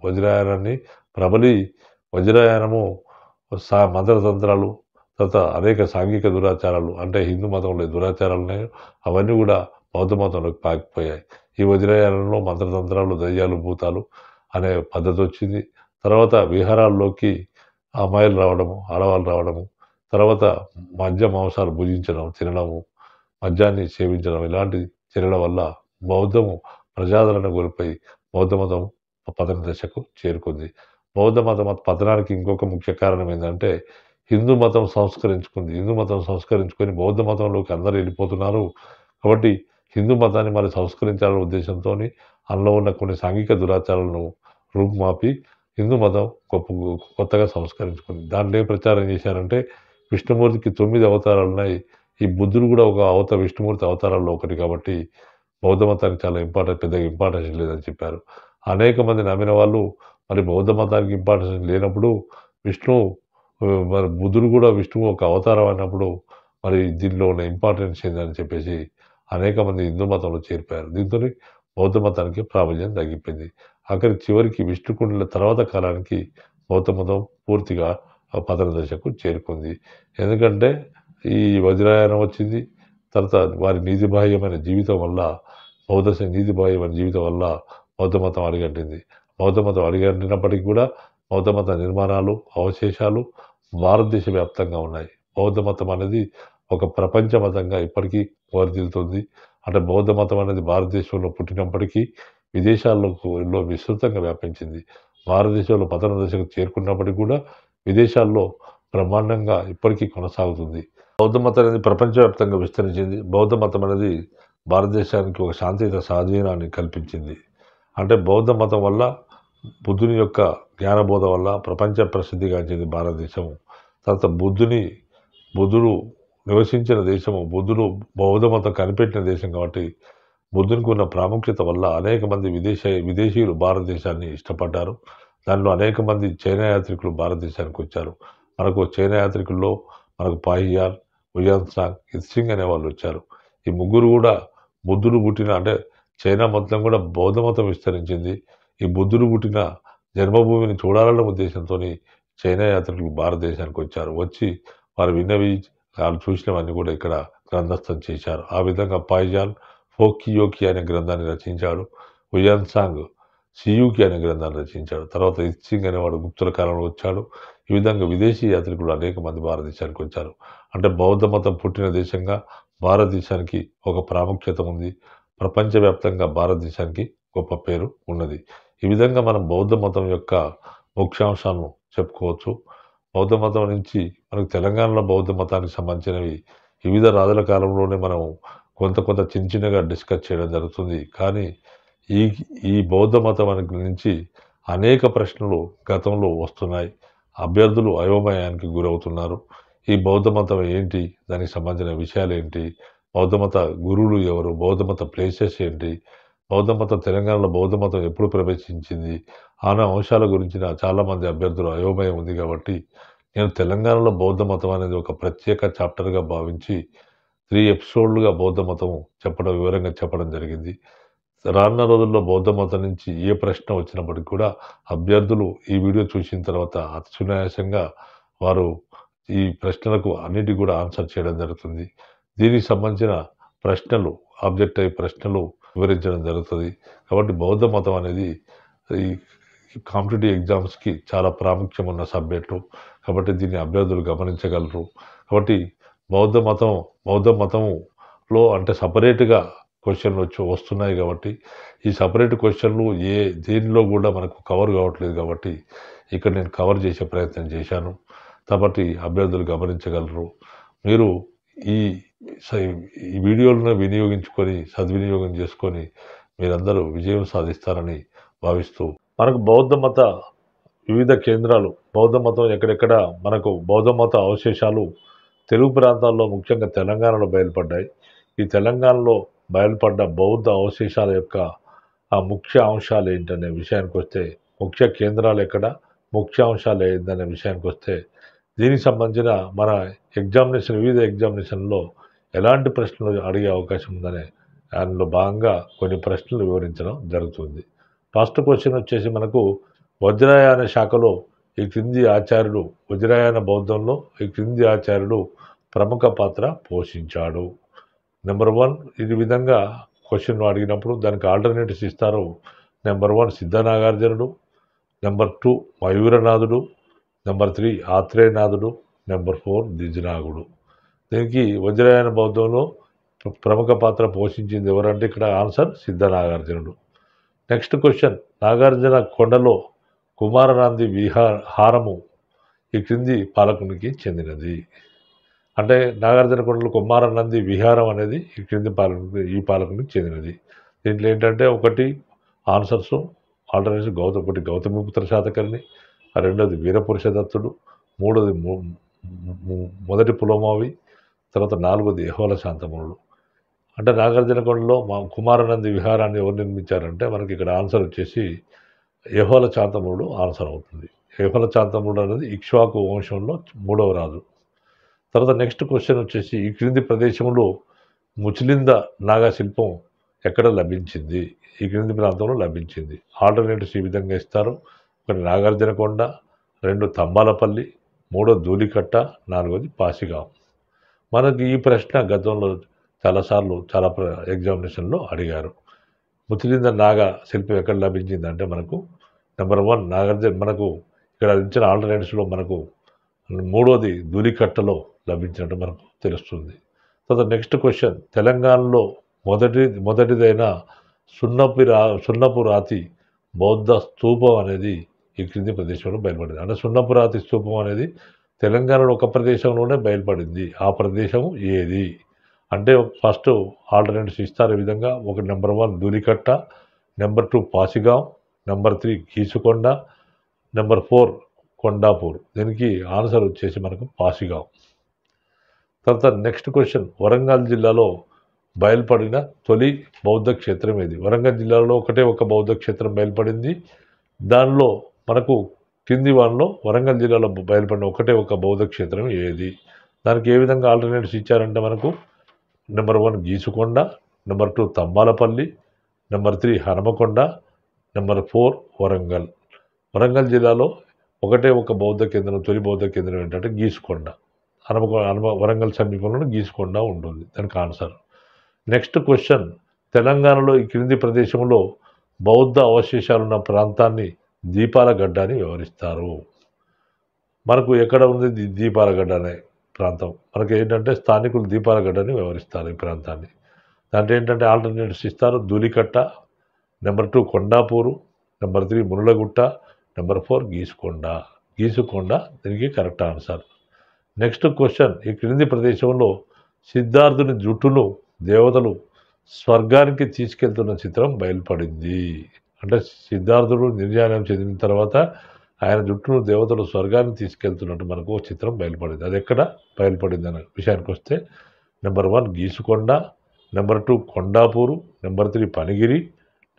[SPEAKER 1] వజ్రాయనము మంత్రతంత్రాలు తర్వాత అనేక సాంఘిక దురాచారాలు అంటే హిందూ మతంలో దురాచారాలు ఉన్నాయో అవన్నీ కూడా బౌద్ధ మతంలోకి పాకిపోయాయి. ఈ వజ్రాయనంలో మంత్రతంత్రాలు, దయ్యాలు, భూతాలు అనే పద్ధతి వచ్చింది. తర్వాత విహారాల్లోకి అమ్మాయిలు రావడము, ఆడవాళ్ళు రావడము, తర్వాత మద్య మాంసాలు తినడము, మద్యాన్ని సేవించడం ఇలాంటి చర్యల వల్ల బౌద్ధము ప్రజాదరణ కోల్పోయి బౌద్ధ మతం పతన దశకు చేరుకుంది. బౌద్ధ మతం పతనానికి ఇంకొక ముఖ్య కారణం ఏంటంటే హిందూ మతం సంస్కరించుకుంది. హిందూ మతం సంస్కరించుకొని బౌద్ధ మతంలోకి అందరూ వెళ్ళిపోతున్నారు. కాబట్టి హిందూ మతాన్ని మరి సంస్కరించాలనే ఉద్దేశంతో అందులో ఉన్న కొన్ని సాంఘిక దురాచారాలను రూపుమాపి హిందూ మతం కొత్తగా సంస్కరించుకుంది. దాంట్లో ప్రచారం చేశారంటే విష్ణుమూర్తికి 9 అవతారాలు ఉన్నాయి. ఈ బుద్ధుడు కూడా ఒక విష్ణుమూర్తి అవతారాల్లో ఒకటి కాబట్టి బౌద్ధ మతానికి చాలా పెద్దగా ఇంపార్టెన్స్ లేదని చెప్పారు. అనేక మంది నమ్మిన వాళ్ళు మరి బౌద్ధ మతానికి ఇంపార్టెన్స్ లేనప్పుడు మరి బుద్ధుడు కూడా విష్ణువు ఒక అవతారం అయినప్పుడు మరి దీనిలో ఉన్న ఇంపార్టెన్స్ ఏందని చెప్పేసి అనేక మంది హిందూ మతంలో చేరిపోయారు. దీంతో బౌద్ధ మతానికి ప్రాబల్యం తగ్గిపోయింది. చివరికి విష్ణుకుండుల తర్వాత కాలానికి బౌద్ధ మతం పూర్తిగా పతన దశకు చేరుకుంది. ఎందుకంటే ఈ వజ్రాయనం వచ్చింది. తర్వాత వారి నీతిబాహ్యమైన జీవితం వల్ల నీతిబాహ్యమైన జీవితం వల్ల బౌద్ధ మతం అడిగంటింది. బౌద్ధ మతం అడిగంటినప్పటికీ కూడా బౌద్ధ మత నిర్మాణాలు, అవశేషాలు భారతదేశ వ్యాప్తంగా ఉన్నాయి. బౌద్ధ మతం అనేది ఒక ప్రపంచ మతంగా ఇప్పటికీ వర్ధిల్లుతుంది. అంటే బౌద్ధ మతం అనేది భారతదేశంలో పుట్టినప్పటికీ విదేశాల్లో విస్తృతంగా వ్యాపించింది. భారతదేశంలో పతన దశకు చేరుకున్నప్పటికీ కూడా విదేశాల్లో బ్రహ్మాండంగా ఇప్పటికీ కొనసాగుతుంది. బౌద్ధ మతం అనేది ప్రపంచవ్యాప్తంగా విస్తరించింది. బౌద్ధ మతం అనేది భారతదేశానికి ఒక శాంతియుత సహజీవనాన్ని కల్పించింది. అంటే బౌద్ధ మతం వల్ల బుద్ధుని యొక్క జ్ఞానబోధ వల్ల ప్రపంచ ప్రసిద్ధిగాంచింది భారతదేశము. తర్వాత బుద్ధుడు నివసించిన దేశము, బౌద్ధ మతం కనిపెట్టిన దేశం కాబట్టి బుద్ధునికి ఉన్న ప్రాముఖ్యత వల్ల అనేక మంది విదేశీయులు భారతదేశాన్ని ఇష్టపడ్డారు. దానిలో అనేక మంది చైనా యాత్రికులు భారతదేశానికి వచ్చారు. మనకు చైనా యాత్రికుల్లో మనకు పాహియాన్, హుయాన్ సాంగ్, ఇత్సింగ్ అనే వాళ్ళు వచ్చారు. ఈ ముగ్గురు కూడా బుద్ధుడు పుట్టిన అంటే చైనా మొత్తం కూడా బౌద్ధ మతం విస్తరించింది. ఈ బుద్ధుడు పుట్టిన జన్మభూమిని చూడాలన్న ఉద్దేశంతోని చైనా యాత్రికులు భారతదేశానికి వచ్చారు. వచ్చి వారు విన్నవి, వాళ్ళు చూసినవన్నీ కూడా ఇక్కడ గ్రంథస్థం చేశారు. ఆ విధంగా పాయిజాన్ ఫోకియోకి అనే గ్రంథాన్ని రచించాడు. హుయాన్ సాంగ్ సియూకి అనే గ్రంథాన్ని రచించాడు. తర్వాత ఇత్సింగ్ అనేవాడు గుప్తుల కాలంలో వచ్చాడు. ఈ విధంగా విదేశీ యాత్రికులు అనేక మంది భారతదేశానికి వచ్చారు. అంటే బౌద్ధ మతం పుట్టిన దేశంగా భారతదేశానికి ఒక ప్రాముఖ్యత ఉంది. ప్రపంచవ్యాప్తంగా భారతదేశానికి గొప్ప పేరు ఉన్నది. ఈ విధంగా మనం బౌద్ధ మతం యొక్క ముఖ్యాంశాలను చెప్పుకోవచ్చు. బౌద్ధ మతం నుంచి మనకు తెలంగాణలో బౌద్ధ మతానికి సంబంధించినవి వివిధ రాజుల కాలంలోనే మనం కొంత కొంత చిన్న చిన్నగా డిస్కస్ చేయడం జరుగుతుంది. కానీ ఈ ఈ బౌద్ధ మతం నుంచి అనేక ప్రశ్నలు గతంలో వస్తున్నాయి. అభ్యర్థులు అయోమయానికి గురవుతున్నారు. ఈ బౌద్ధ మతం ఏంటి, దానికి సంబంధించిన విషయాలు ఏంటి, బౌద్ధ మత గురువులు ఎవరు, బౌద్ధ మత ప్లేసెస్ ఏంటి, బౌద్ధ మతం తెలంగాణలో బౌద్ధ మతం ఎప్పుడు ప్రవేశించింది అనే అంశాల గురించిన చాలామంది అభ్యర్థులు అయోమయం ఉంది. కాబట్టి నేను తెలంగాణలో బౌద్ధ మతం అనేది ఒక ప్రత్యేక చాప్టర్గా భావించి 3 ఎపిసోడ్లుగా బౌద్ధ మతం వివరంగా చెప్పడం జరిగింది. రానున్న రోజుల్లో బౌద్ధ మతం నుంచి ఏ ప్రశ్న వచ్చినప్పటికీ కూడా అభ్యర్థులు ఈ వీడియో చూసిన తర్వాత అతి సునాయాసంగా వారు ఈ ప్రశ్నలకు అన్నిటికీ కూడా ఆన్సర్ చేయడం జరుగుతుంది. దీనికి సంబంధించిన ప్రశ్నలు, ఆబ్జెక్టివ్ ప్రశ్నలు వివరించడం జరుగుతుంది. కాబట్టి బౌద్ధ మతం అనేది ఈ కాంపిటేటివ్ ఎగ్జామ్స్కి చాలా ప్రాముఖ్యం ఉన్న సబ్జెక్టు. కాబట్టి దీన్ని అభ్యర్థులు గమనించగలరు. కాబట్టి బౌద్ధ మతంలో అంటే సపరేట్గా క్వశ్చన్లు వస్తున్నాయి. కాబట్టి ఈ సపరేట్ క్వశ్చన్లు దేనిలో కూడా మనకు కవర్ కావట్లేదు. కాబట్టి ఇక్కడ నేను కవర్ చేసే ప్రయత్నం చేశాను. కాబట్టి అభ్యర్థులు గమనించగలరు. మీరు ఈ వీడియోలను సద్వినియోగం చేసుకొని మీరందరూ విజయం సాధిస్తారని భావిస్తూ, మనకు బౌద్ధ మత వివిధ కేంద్రాలు, బౌద్ధ మతం ఎక్కడెక్కడ మనకు బౌద్ధ మత అవశేషాలు తెలుగు ప్రాంతాల్లో ముఖ్యంగా తెలంగాణలో బయలుపడ్డాయి. ఈ తెలంగాణలో బయలుపడ్డ బౌద్ధ అవశేషాల యొక్క ఆ ముఖ్య అంశాలు ఏంటనే విషయానికి వస్తే, ముఖ్య కేంద్రాలు ఎక్కడ, ముఖ్య అంశాలు ఏంటనే విషయానికి వస్తే, దీనికి సంబంధించిన మన వివిధ ఎగ్జామినేషన్లో ఎలాంటి ప్రశ్నలు అడిగే అవకాశం ఉందనే దానిలో భాగంగా కొన్ని ప్రశ్నలు వివరించడం జరుగుతుంది. ఫస్ట్ క్వశ్చన్ వచ్చేసి మనకు వజ్రాయన శాఖలో ఈ క్రింది ఆచార్యుడు, వజ్రాయన బౌద్ధంలో ఈ క్రింది ఆచార్యుడు ప్రముఖ పాత్ర పోషించాడు. నెంబర్ 1 ఈ విధంగా క్వశ్చన్ అడిగినప్పుడు దానికి ఆల్టర్నేటివ్స్ ఇస్తారు. నెంబర్ 1 సిద్ధనాగార్జునుడు, నెంబర్ 2 మయూరనాథుడు, నెంబర్ 3 ఆత్రేయనాథుడు, నెంబర్ 4 దిజ్నాగుడు. దీనికి వజ్రాయన బౌద్ధంలో ప్రముఖ పాత్ర పోషించింది ఎవరంటే ఇక్కడ ఆన్సర్ సిద్ధనాగార్జునుడు. నెక్స్ట్ క్వశ్చన్, నాగార్జున కొండలో కుమారనంది హారము ఈ క్రింది పాలకునికి చెందినది. అంటే నాగార్జున కొండలో కుమారనంది విహారం అనేది ఈ క్రింది పాలకునికి చెందినది. దీంట్లో ఏంటంటే ఒకటి ఆన్సర్స్ ఆల్టర్నేటివ్ ఒకటి గౌతమిపుత్ర శాతకర్ణి, రెండోది వీరపురుషదత్తుడు, మూడోది మొదటి పులోమావి, తర్వాత 4వది యెహోల శాంతమునుడు. అంటే నాగార్జున కొండలో కుమారనంది విహారాన్ని ఎవరు నిర్మించారంటే మనకి ఇక్కడ ఆన్సర్ వచ్చేసి యెహోల శాంతమునుడు ఆన్సర్ అవుతుంది. యెహోల శాంతమునుడు అనేది ఇక్ష్వాకు వంశంలో 3వ రాజు. తర్వాత నెక్స్ట్ క్వశ్చన్ వచ్చేసి ఈ క్రింది ప్రదేశంలో ముచిలింద నాగా శిల్పం ఎక్కడ లభించింది, ఈ క్రింది ప్రాంతంలో లభించింది. ఆల్టర్నేటివ్స్ ఈ విధంగా ఇస్తారు. ఒకటి నాగార్జున కొండ, 2 తంబాలపల్లి, 3 ధూళికట్ట, 4వది పాసిగాం. మనకి ఈ ప్రశ్న గతంలో చాలాసార్లు చాలా ఎగ్జామినేషన్లో అడిగారు. ముచిలింద నాగా శిల్పం ఎక్కడ లభించిందంటే మనకు నెంబర్ 1 నాగార్జున, మనకు ఇక్కడ ఇచ్చిన ఆల్టర్నేటివ్స్లో మనకు 3వది ధూళికట్టలో లభించినట్టు మనకు తెలుస్తుంది. తర్వాత నెక్స్ట్ క్వశ్చన్, తెలంగాణలో మొదటిదైన సున్నపు రాతి బౌద్ధ స్తూపం అనేది ఈ క్రింది ప్రదేశంలో బయలుపడింది. అంటే సున్నపు రాతి స్తూపం అనేది తెలంగాణలో ఒక ప్రదేశంలోనే బయలుపడింది. ఆ ప్రదేశం ఏది అంటే ఫస్ట్ ఆల్టర్నేటివ్స్ ఇస్తారు ఈ విధంగా. ఒక number 1 Dhulikatta, number 2 Pasigam, number 3 Geesukonda, number 4 Kondapur. దీనికి ఆన్సర్ వచ్చేసి మనకు పాసిగాం. తర్వాత నెక్స్ట్ క్వశ్చన్, వరంగల్ జిల్లాలో బయలుపడిన తొలి బౌద్ధ క్షేత్రం ఏది? వరంగల్ జిల్లాలో ఒక బౌద్ధ క్షేత్రం బయలుపడింది. దానిలో మనకు కింది వానలో వరంగల్ జిల్లాలో బయలుపడిన ఒక బౌద్ధ క్షేత్రం ఏది? దానికి ఏ విధంగా ఆల్టర్నేటివ్స్ ఇచ్చారంటే మనకు number 1 Geesukonda, number 2 Tambalapalli, number 3 Hanamkonda, number 4 Warangal. Warangal జిల్లాలో ఒకటే ఒక బౌద్ధ కేంద్రం, తొలి బౌద్ధ కేంద్రం ఏంటంటే గీసుకొండ. వరంగల్ సమీపంలో గీసుకొండ ఉంటుంది దానికి ఆన్సర్. నెక్స్ట్ క్వశ్చన్, తెలంగాణలో ఈ క్రింది ప్రదేశంలో బౌద్ధ అవశేషాలున్న ప్రాంతాన్ని దీపాల గడ్డ అని వివరిస్తారు. మనకు ఎక్కడ ఉంది దీపాల గడ్డ అనే ప్రాంతం? మనకి ఏంటంటే స్థానికులు దీపాల గడ్డ అని వివరిస్తారు ఈ ప్రాంతాన్ని. దాంట్లో ఏంటంటే ఆల్టర్నేటివ్స్ ఇస్తారు. Dhulikatta, number 2 Kondapur, number 3 Munulagutta, number 4 Geesukonda దీనికి కరెక్ట్ ఆన్సర్. నెక్స్ట్ క్వశ్చన్, ఈ క్రింది ప్రదేశంలో సిద్ధార్థుని జుట్టును దేవతలు స్వర్గానికి తీసుకెళ్తున్న చిత్రం బయలుపడింది. అంటే సిద్ధార్థుడు నిర్యాణం చెందిన తర్వాత ఆయన జుట్టును దేవతలు స్వర్గానికి తీసుకెళ్తున్నట్టు మనకు ఒక చిత్రం బయలుపడింది. అది ఎక్కడ బయలుపడింది అనే విషయానికి వస్తే number 1 Geesukonda, number 2 Kondapur, number 3 Panigiri,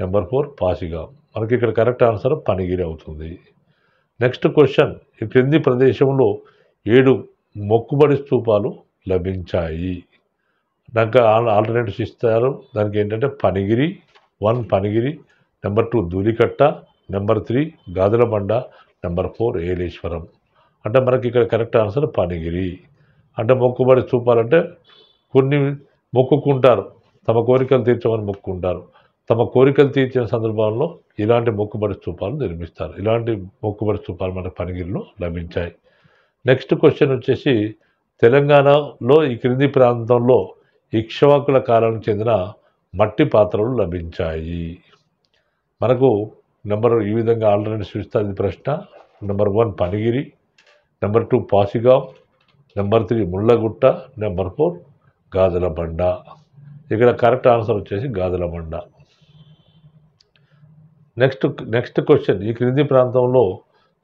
[SPEAKER 1] number 4 పాసిగాం. మనకి ఇక్కడ కరెక్ట్ ఆన్సర్ పనిగిరి అవుతుంది. నెక్స్ట్ క్వశ్చన్, ఈ క్రింది ప్రదేశంలో 7 మొక్కుబడి స్తూపాలు లభించాయి. దానికి ఆల్టర్నేటివ్స్ ఇస్తారు. దానికి ఏంటంటే Panigiri 1 Panigiri, number 2 Dhulikatta, number 3 Gajulabanda, number 4 Eleswaram. అంటే మనకి ఇక్కడ కరెక్ట్ ఆన్సర్ పనిగిరి. అంటే మొక్కుబడి స్తూపాలంటే కొన్ని మొక్కుకుంటారు, తమ కోరికలు తీర్చమని మొక్కుకుంటారు. తమ కోరికలు తీర్చిన సందర్భంలో ఇలాంటి మొక్కుబడి స్తూపాలు నిర్మిస్తారు. ఇలాంటి మొక్కుబడి స్తూపాలు మనకు పనిగిరిలో లభించాయి. నెక్స్ట్ క్వశ్చన్ వచ్చేసి, తెలంగాణలో ఈ క్రింది ప్రాంతంలో ఇక్ష్వాకుల కాలానికి చెందిన మట్టి పాత్రలు లభించాయి. మనకు ఈ విధంగా ఆల్టర్నేటివ్స్ ఇస్తుంది ప్రశ్న. Number 1 Panigiri, number 2 Pasigam, number 3 Mullagutta, number 4 Gajulabanda. ఇక్కడ కరెక్ట్ ఆన్సర్ వచ్చేసి గాజులబండ. నెక్స్ట్ క్వశ్చన్, ఈ క్రింది ప్రాంతంలో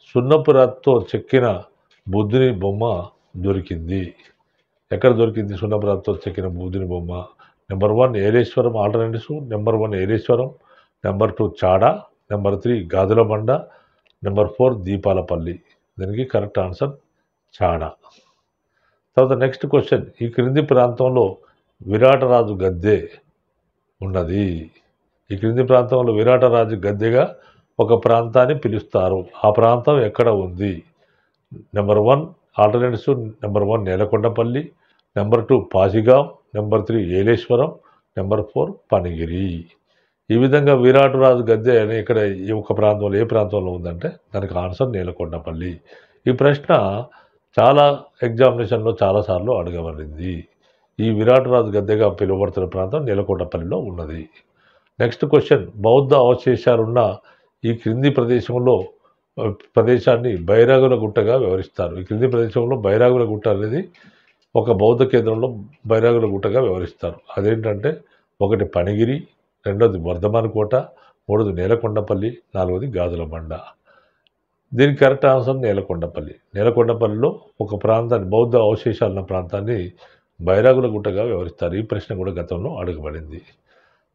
[SPEAKER 1] సున్నపు రాతితో చెక్కిన బుద్ధుని బొమ్మ దొరికింది. ఎక్కడ దొరికింది సున్నపు రాతితో చెక్కిన బుద్ధుని బొమ్మ? Number 1 Eleswaram alternatives. Number 1 Eleswaram, number 2 Chada, number 3 Gajulabanda, number 4 Deepalapalli. దీనికి కరెక్ట్ ఆన్సర్ చాడ. తర్వాత నెక్స్ట్ క్వశ్చన్, ఈ క్రింది ప్రాంతంలో విరాటరాజు గద్దె ఉన్నది. ఈ క్రింది ప్రాంతంలో విరాటరాజు గద్దెగా ఒక ప్రాంతాన్ని పిలుస్తారు. ఆ ప్రాంతం ఎక్కడ ఉంది? Number 1 alternatives. Number 1 Nelakondapalli, number 2 Pasigam, number 3 Eleswaram, number 4 Panigiri. ఈ విధంగా విరాటరాజు గద్దె అని ఇక్కడ ఈ ఒక ప్రాంతంలో ఏ ప్రాంతంలో ఉందంటే దానికి ఆన్సర్ నేలకొండపల్లి. ఈ ప్రశ్న చాలా ఎగ్జామినేషన్లో చాలాసార్లు అడగబడింది. ఈ విరాటరాజు గద్దెగా పిలువబడుతున్న ప్రాంతం నేలకొండపల్లిలో ఉన్నది. నెక్స్ట్ క్వశ్చన్, బౌద్ధ అవశేషాలున్న ఈ క్రింది ప్రదేశాన్ని బైరాగుల గుట్టగా వివరిస్తారు. ఈ క్రింది ప్రదేశంలో బైరాగుల గుట్ట అనేది ఒక బౌద్ధ కేంద్రంలో బైరాగుల గుట్టగా వివరిస్తారు. అదేంటంటే 1 పనిగిరి, 2ది వర్ధమాన కోట, 3ది నేలకొండపల్లి, 4ది గాజులబండ. దీనికి కరెక్ట్ ఆన్సర్ నేలకొండపల్లి. నేలకొండపల్లిలో ఒక ప్రాంతాన్ని, బౌద్ధ అవశేషాలున్న ప్రాంతాన్ని బైరాగుల గుట్టగా వివరిస్తారు. ఈ ప్రశ్న కూడా గతంలో అడగబడింది.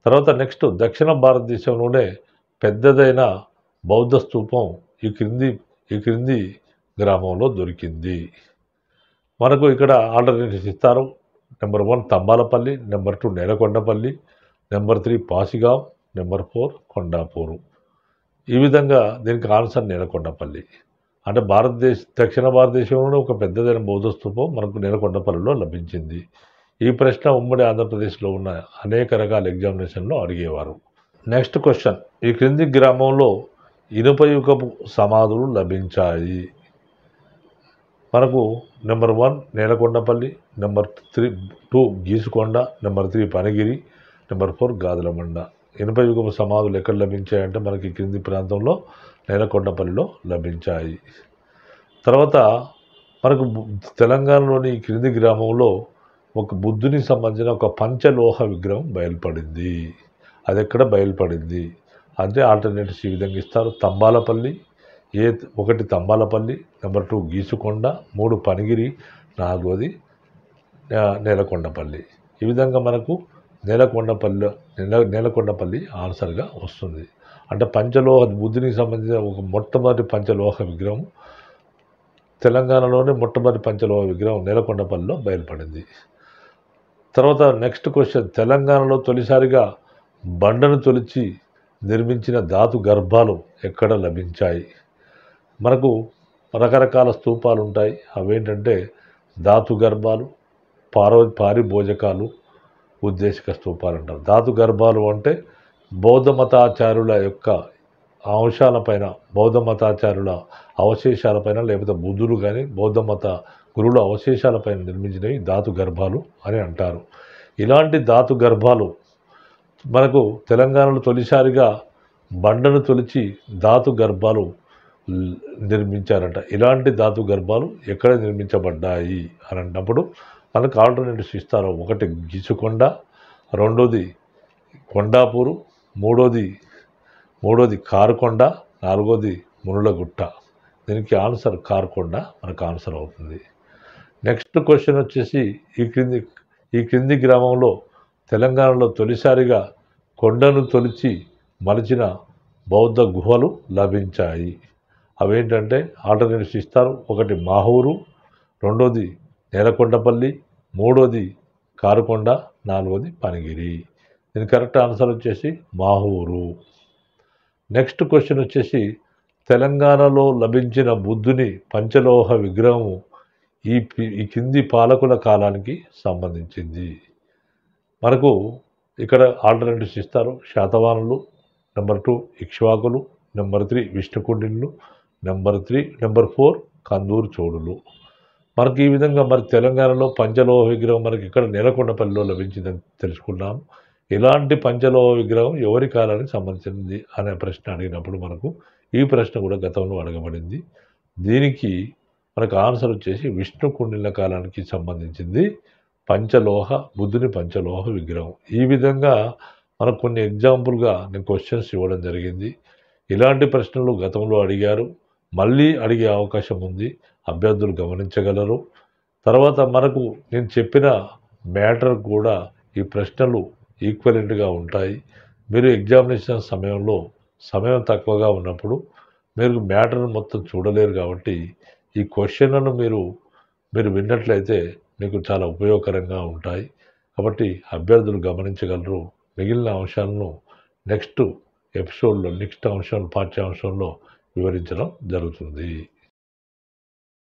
[SPEAKER 1] తర్వాత నెక్స్ట్, దక్షిణ భారతదేశంలోనే పెద్దదైన బౌద్ధ స్తూపం ఈ క్రింది గ్రామంలో దొరికింది. మనకు ఇక్కడ ఆల్టర్నేటివ్స్ ఇస్తారు. Number 1 Tambalapalli, number 2 Nelakondapalli, number 3 Pasigam, number 4 Kondapur. ఈ విధంగా దీనికి ఆన్సర్ నేలకొండపల్లి. అంటే దక్షిణ భారతదేశంలోనే ఒక పెద్దదైన బౌద్ధ స్తూపం మనకు నేలకొండపల్లిలో లభించింది. ఈ ప్రశ్న ఉమ్మడి ఆంధ్రప్రదేశ్లో ఉన్న అనేక రకాల ఎగ్జామినేషన్లో అడిగేవారు. నెక్స్ట్ క్వశ్చన్, ఈ క్రింది గ్రామంలో ఇనుపయుగపు సమాధులు లభించాయి. మనకు number 1 Nelakondapalli, number 2 Geesukonda, number 3 Panigiri, number 4 Gajulabanda. ఇనుపయుగపు సమాధులు ఎక్కడ లభించాయంటే మనకి క్రింది ప్రాంతంలో నేలకొండపల్లిలో లభించాయి. తర్వాత మనకు తెలంగాణలోని ఈ క్రింది గ్రామంలో ఒక బుద్ధునికి సంబంధించిన ఒక పంచలోహ విగ్రహం బయలుపడింది. అది ఎక్కడ బయలుపడింది అంటే ఆల్టర్నేటివ్స్ ఈ విధంగా ఇస్తారు. తంబాలపల్లి, 1 తంబాలపల్లి, నెంబర్ 2 గీసుకొండ, 3 పనిగిరి, 4ది నేలకొండపల్లి. ఈ విధంగా మనకు నేలకొండపల్లి ఆన్సర్గా వస్తుంది. అంటే బుద్ధునికి సంబంధించిన ఒక మొట్టమొదటి పంచలోహ విగ్రహం తెలంగాణలోని మొట్టమొదటి పంచలోహ విగ్రహం నేలకొండపల్లిలో బయలుపడింది. తర్వాత నెక్స్ట్ క్వశ్చన్, తెలంగాణలో తొలిసారిగా బండను తొలిచి నిర్మించిన ధాతు గర్భాలు ఎక్కడ లభించాయి? మనకు రకరకాల స్తూపాలు ఉంటాయి. అవేంటంటే ధాతు గర్భాలు, పారిభోజకాలు, ఉద్దేశిక స్తూపాలు అంటారు. ధాతు గర్భాలు అంటే బౌద్ధ మతాచార్యుల యొక్క అంశాలపైన, బౌద్ధ మతాచార్యుల అవశేషాలపైన, లేకపోతే బుద్ధులు కానీ బౌద్ధ మత గురువుల అవశేషాలపైన నిర్మించినవి ధాతు గర్భాలు అని అంటారు. ఇలాంటి ధాతు గర్భాలు మనకు తెలంగాణలో తొలిసారిగా బండను తొలిచి ధాతు గర్భాలు నిర్మించారట. ఇలాంటి ధాతు గర్భాలు ఎక్కడ నిర్మించబడ్డాయి అని అన్నప్పుడు మనకు ఆల్టర్నేటివ్స్ ఇస్తారు. ఒకటి గిసుకొండ, రెండోది కొండాపూరు, మూడోది కారుకొండ, నాలుగోది మునులగుట్ట. దీనికి ఆన్సర్ కారుకొండ మనకు ఆన్సర్ అవుతుంది. నెక్స్ట్ క్వశ్చన్ వచ్చేసి, ఈ క్రింది గ్రామంలో తెలంగాణలో తొలిసారిగా కొండను తొలిచి మలిచిన బౌద్ధ గుహలు లభించాయి. అవేంటంటే ఆల్టర్నేటివ్స్ ఇస్తారు. ఒకటి మాహూరు, రెండోది నేలకొండపల్లి, మూడోది కారుకొండ, నాలుగోది పనిగిరి. దీని కరెక్ట్ ఆన్సర్ వచ్చేసి మాహూరు. నెక్స్ట్ క్వశ్చన్ వచ్చేసి, తెలంగాణలో లభించిన బుద్ధుని పంచలోహ విగ్రహం ఈ కింది పాలకుల కాలానికి సంబంధించింది. మనకు ఇక్కడ ఆల్టర్నేటివ్స్ ఇస్తారు. శాతవాహనులు, నెంబర్ 2 ఇక్ష్వాకులు, నెంబర్ 3 విష్ణుకుండినులు, నెంబర్ 4 కందూరు చోడులు. మనకి ఈ విధంగా మరి తెలంగాణలో పంచలోహ విగ్రహం మనకి ఇక్కడ నేలకొండపల్లిలో లభించిందని తెలుసుకున్నాం. ఇలాంటి పంచలోహ విగ్రహం ఎవరి కాలానికి సంబంధించింది అనే ప్రశ్న అడిగినప్పుడు మనకు ఈ ప్రశ్న కూడా గతంలో అడగబడింది. దీనికి మనకు ఆన్సర్ వచ్చేసి విష్ణుకుండినుల కాలానికి సంబంధించింది బుద్ధుని పంచలోహ విగ్రహం. ఈ విధంగా మనకు కొన్ని ఎగ్జాంపుల్గా నేను క్వశ్చన్స్ ఇవ్వడం జరిగింది. ఇలాంటి ప్రశ్నలు గతంలో అడిగారు, మళ్ళీ అడిగే అవకాశం ఉంది. అభ్యర్థులు గమనించగలరు. తర్వాత మనకు నేను చెప్పిన మ్యాటర్ కూడా ఈ ప్రశ్నలు ఈక్వలెంట్గా ఉంటాయి. మీరు ఎగ్జామినేషన్ సమయంలో సమయం తక్కువగా ఉన్నప్పుడు మీరు మ్యాటర్ను మొత్తం చూడలేరు. కాబట్టి ఈ క్వశ్చన్లను మీరు విన్నట్లయితే మీకు చాలా ఉపయోగకరంగా ఉంటాయి. కాబట్టి అభ్యర్థులు గమనించగలరు. మిగిలిన అంశాలను నెక్స్ట్ ఎపిసోడ్లో, నెక్స్ట్ అంశం పాఠ్యాంశంలో వివరించడం జరుగుతుంది.